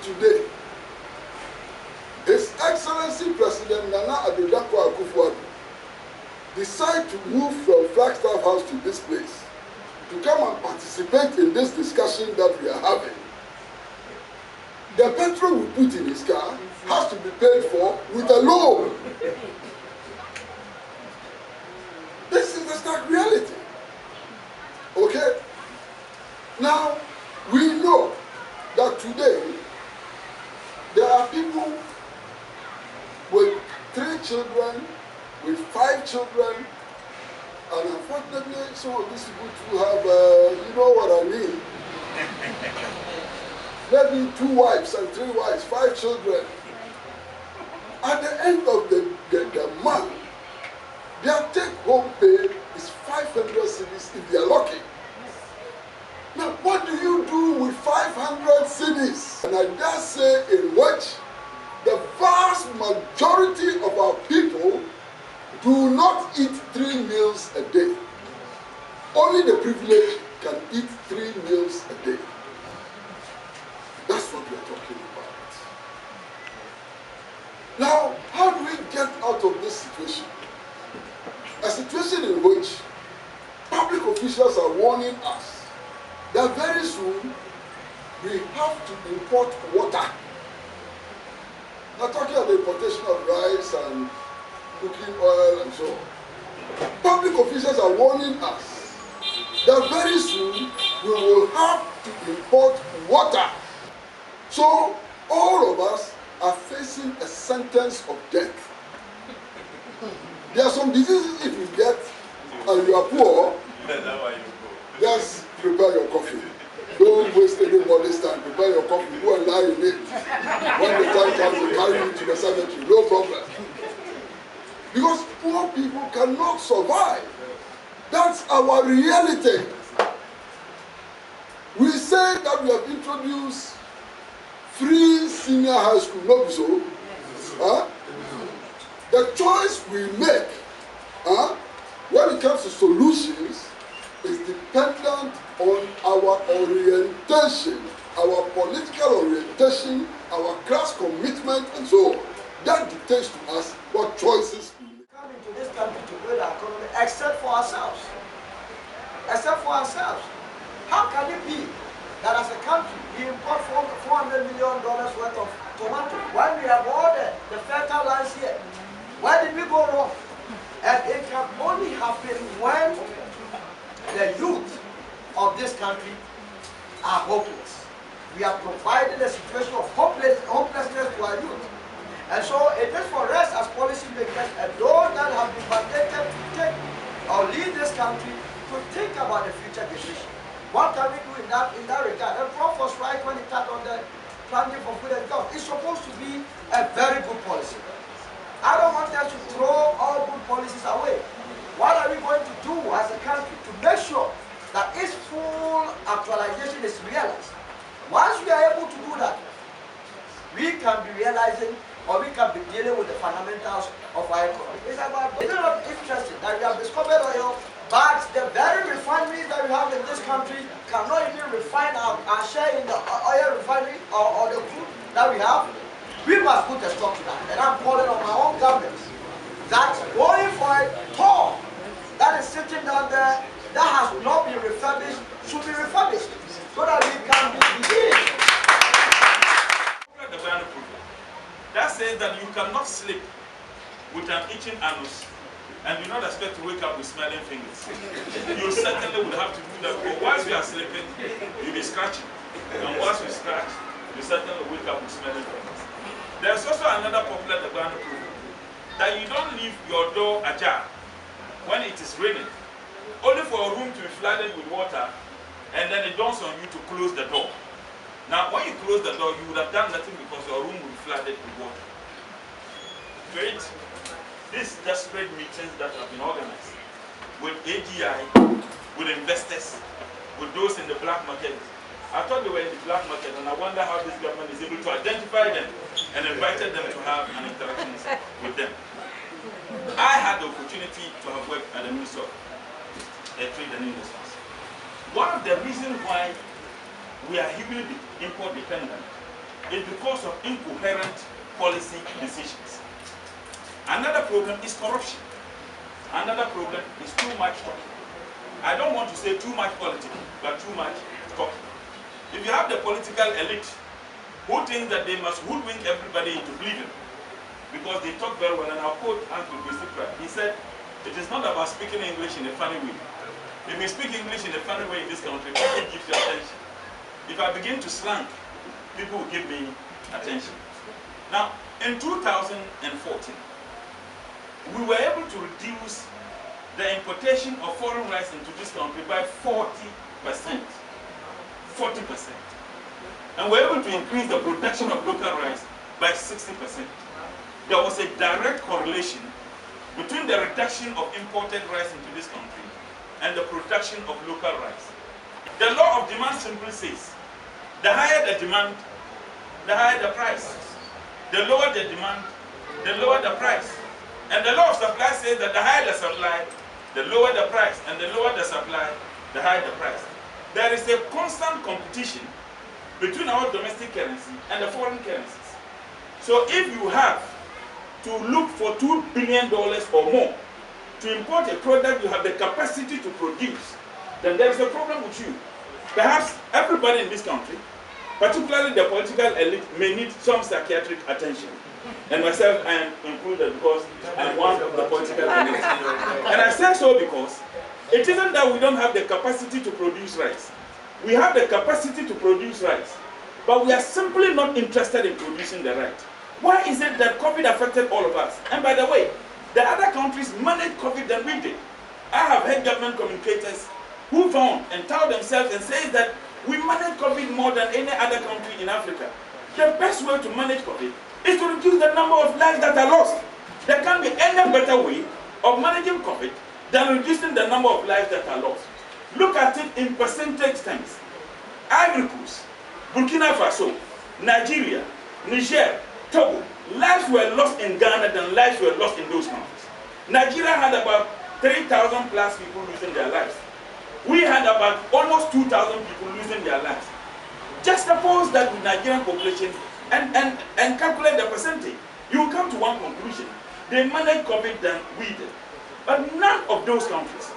today His Excellency President Nana Addo Dankwa Akufo-Addo decide to move from Flagstaff House to this place to come and participate in this discussion that we are having, the petrol we put in his car has to be paid for with a loan. This is the stark reality. Okay? Now, we know that today there are people with 3 children, with 5 children, and unfortunately some of these people too have, you know what I mean, maybe 2 wives and 3 wives, 5 children. At the end of the month, their take-home pay is 500 cedis if they are lucky. Now, what do you do with 500 cedis? And I dare say in which the vast majority of our people do not eat 3 meals a day. Only the privileged can eat 3 meals a day. That's what we're talking about. Now, how do we get out of this situation? A situation in which public officials are warning us that very soon we have to import water. Not talking about the importation of rice and cooking oil and so on. Public officials are warning us that very soon we will have to import water. So all of us are facing a sentence of death. There are some diseases if you get and you are poor, just prepare your coffee. Don't waste anybody's time. Prepare your coffee. Go and lie in it. When the time comes, they carry you to the cemetery. No problem. Because poor people cannot survive. That's our reality. We say that we have introduced free senior high school. Not so. Huh? The choice we make when it comes to solutions is dependent on our orientation, our political orientation, our class commitment, and so on. That dictates to us what choices we make. Come into this country to build our economy except for ourselves. Except for ourselves. How can it be that as a country we import $400 million worth of tomato when we have all the fertile lands here? Where did we go wrong? And it can only happen when the youth of this country are hopeless. We are providing a situation of hopelessness to our youth. And so it is for us as policymakers and those that have been mandated to take or lead this country to think about the future decision. What can we do in that regard? And Prof was right when he touched on the planning for food and jobs. It's supposed to be a very good policy. I don't want us to throw all good policies away. What are we going to do as a country to make sure that its full actualization is realized? Once we are able to do that, we can be realizing or we can be dealing with the fundamentals of our economy. It's not interesting that we have discovered oil, but the very refineries that we have in this country cannot even refine our share in the oil refinery or the crude that we have. We must put a stop to that. And I'm calling on my own government that going for a toll that is sitting down there that has not been refurbished should be refurbished so that we can begin. That says that you cannot sleep with an itching anus and do not expect to wake up with smelling fingers. You certainly would have to do that. But whilst you are sleeping, you'll be scratching. And once you scratch, you certainly wake up with smelling fingers. There's also another popular Ghanaian proverb that you don't leave your door ajar when it is raining, only for a room to be flooded with water, and then it dawns on you to close the door. Now, when you close the door, you would have done nothing because your room would be flooded with water. Great. These desperate meetings that have been organized with AGI, with investors, with those in the black market. I thought they were in the black market, and I wonder how this government is able to identify them and invited them to have an interaction with them. I had the opportunity to have worked at the Ministry of Trade and Industries. One of the reasons why we are heavily import dependent is because of incoherent policy decisions. Another problem is corruption. Another problem is too much talking. I don't want to say too much politics, but too much talking. If you have the political elite who think that they must hoodwink everybody into believing because they talk very well, and I'll quote Uncle Christy Pratt. He said, it is not about speaking English in a funny way. If you speak English in a funny way in this country, people give you attention. If I begin to slang, people will give me attention. Now, in 2014, we were able to reduce the importation of foreign rice into this country by 40%. 40%. And we're able to increase the production of local rice by 60%. There was a direct correlation between the reduction of imported rice into this country and the production of local rice. The law of demand simply says, the higher the demand, the higher the price. The lower the demand, the lower the price. And the law of supply says that the higher the supply, the lower the price, and the lower the supply, the higher the price. There is a constant competition between our domestic currency and the foreign currencies. So if you have to look for $2 billion or more to import a product you have the capacity to produce, then there is a problem with you. Perhaps everybody in this country, particularly the political elite, may need some psychiatric attention. And myself, I am included because I'm one of the political elite. And I say so because it isn't that we don't have the capacity to produce rice. We have the capacity to produce rice, but we are simply not interested in producing the rice. Why is it that COVID affected all of us? And by the way, the other countries managed COVID than we did. I have heard government communicators who found and tell themselves and say that we manage COVID more than any other country in Africa. The best way to manage COVID is to reduce the number of lives that are lost. There can't be any better way of managing COVID than reducing the number of lives that are lost. Look at it in percentage terms. Ivory Coast, Burkina Faso, Nigeria, Niger, Togo, lives were lost in Ghana than lives were lost in those countries. Nigeria had about 3,000 plus people losing their lives. We had about almost 2,000 people losing their lives. Just suppose that with Nigerian population and calculate the percentage, you will come to one conclusion. They managed COVID than we did. But none of those countries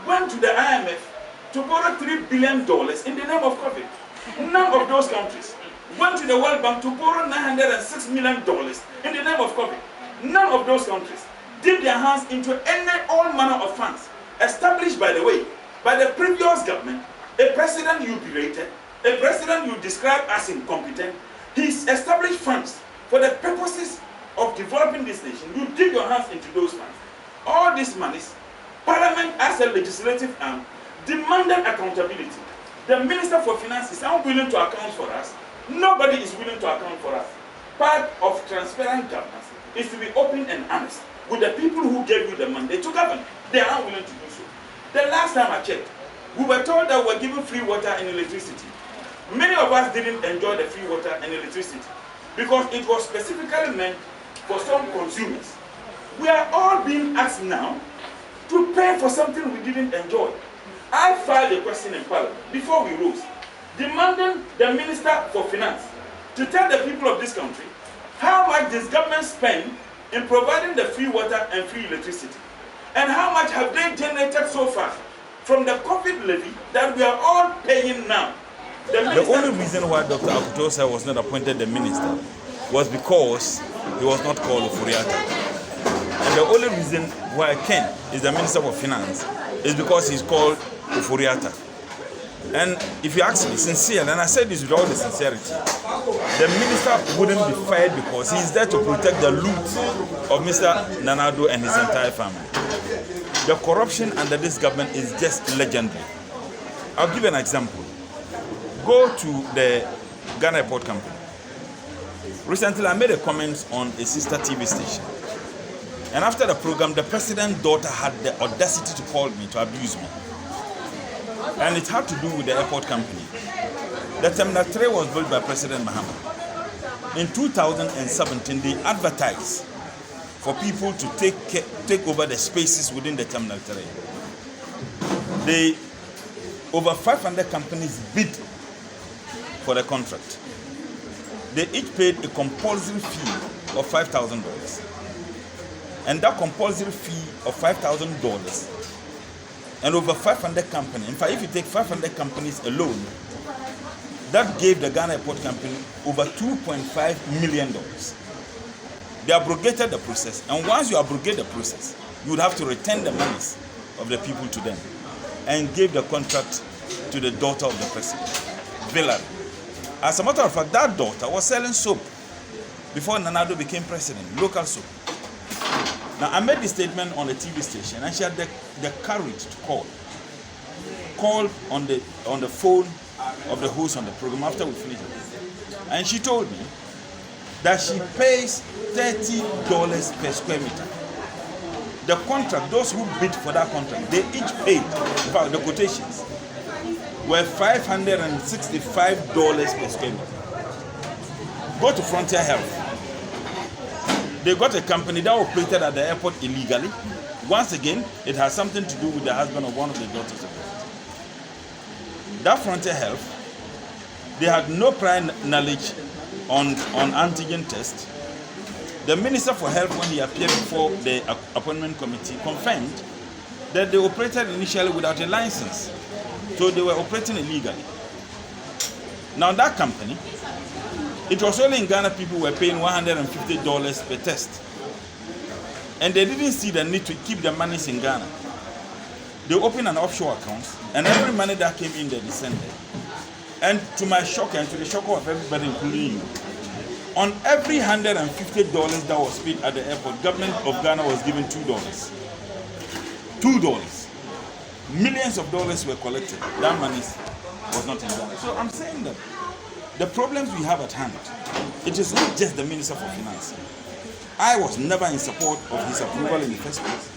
went to the IMF to borrow $3 billion in the name of COVID. None of those countries went to the World Bank to borrow $906 million in the name of COVID. None of those countries dipped their hands into all manner of funds established, by the way, by the previous government, a president you berated, a president you described as incompetent. He's established funds for the purposes of developing this nation. You dip your hands into those funds. All these monies, Parliament as a legislative arm demanded accountability. The Minister for Finance is unwilling to account for us. Nobody is willing to account for us. Part of transparent governance is to be open and honest with the people who gave you the mandate to govern. They are unwilling to do so. The last time I checked, we were told that we were given free water and electricity. Many of us didn't enjoy the free water and electricity because it was specifically meant for some consumers. We are all being asked now to pay for something we didn't enjoy. I filed a question in Parliament before we rose, demanding the Minister for Finance to tell the people of this country how much this government spend in providing the free water and free electricity, and how much have they generated so far from the COVID levy that we are all paying now. The only reason why Dr. Akutosa was not appointed the minister was because he was not called Ofuriata. And the only reason why Ken is the Minister for Finance is because he's called Ofuriata. And if you ask me sincerely, and I said this with all the sincerity, the minister wouldn't be fired because he's there to protect the loot of Mr. Nanado and his entire family. The corruption under this government is just legendary. I'll give you an example. Go to the Ghana Airport Company. Recently, I made a comment on a sister TV station. And after the program, the president's daughter had the audacity to call me to abuse me. And it had to do with the airport company. The Terminal 3 was built by President Mahama. In 2017, they advertised for people to take over the spaces within the Terminal 3. Over 500 companies bid for the contract. they each paid a compulsory fee of $5,000. And that compulsory fee of $5,000 and over 500 companies, in fact, if you take 500 companies alone, that gave the Ghana Airport Company over $2.5 million. They abrogated the process, and once you abrogate the process, you would have to return the monies of the people to them and give the contract to the daughter of the president, Villari. As a matter of fact, that daughter was selling soap before Nana Addo became president, local soap. Now, I made this statement on a TV station, and she had the courage to call on the phone of the host on the program after we finished it. And she told me that she pays $30 per square meter. The contract, those who bid for that contract, they each paid, in fact, the quotations were $565 per square meter. Go to Frontier Health. They got a company that operated at the airport illegally. Once again, it has something to do with the husband of one of the daughters of the president. That Frontier Health, they had no prior knowledge on antigen test. The Minister for Health, when he appeared before the appointment committee, confirmed that they operated initially without a license. So they were operating illegally. Now that company, it was only in Ghana people were paying $150 per test. And they didn't see the need to keep the monies in Ghana. They opened an offshore account, and every money that came in, they descended. And to my shock and to the shock of everybody, including you, on every $150 that was paid at the airport, government of Ghana was given $2. $2. Millions of dollars were collected. That money was not in Ghana. So I'm saying that the problems we have at hand, it is not just the Minister for Finance. I was never in support of his approval in the first place.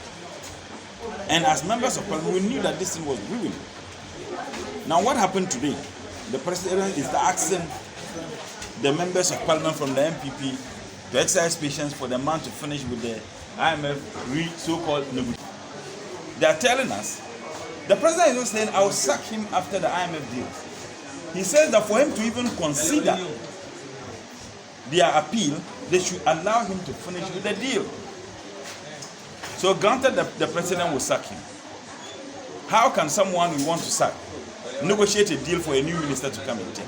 And as members of parliament, we knew that this thing was brewing. Now what happened today? The president is asking the members of parliament from the MPP to exercise patience for the man to finish with the IMF so-called negotiation. They are telling us, the president is not saying, I will sack him after the IMF deals. He says that for him to even consider their appeal, they should allow him to finish with the deal. So granted that the president will sack him. How can someone we want to sack negotiate a deal for a new minister to come and take?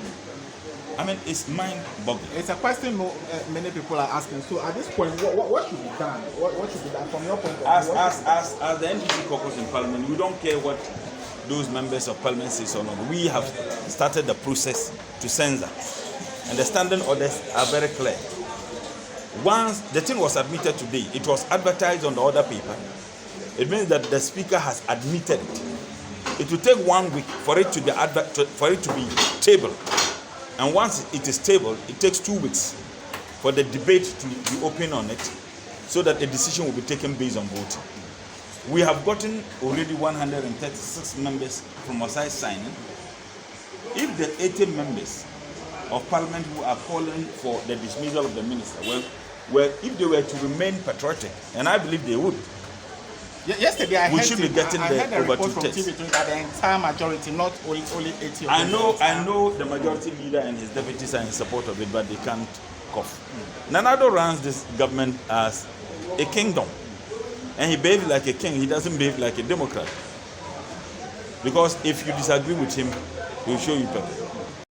I mean, it's mind-boggling. It's a question many people are asking. So at this point, what should be done? What should be done from your point of view? As the NDC caucus in parliament, we don't care what those members of parliament say or not. We have started the process to censor. And the standing orders are very clear. Once the thing was admitted today, it was advertised on the other paper. It means that the speaker has admitted it. It will take 1 week for it to be tabled. And once it is tabled, it takes 2 weeks for the debate to be open on it, so that a decision will be taken based on voting. We have gotten already 136 members from our side signing. If the 80 members of parliament who are calling for the dismissal of the minister, if they were to remain patriotic, and I believe they would, yesterday I should be getting I heard a over report two from tests. TV that the entire majority, not only 80 of I them, know the majority leader and his deputies are in support of it, but they can't cough. Nana Addo runs this government as a kingdom, and he behaves like a king. He doesn't behave like a democrat. Because if you disagree with him, he'll show you pepper.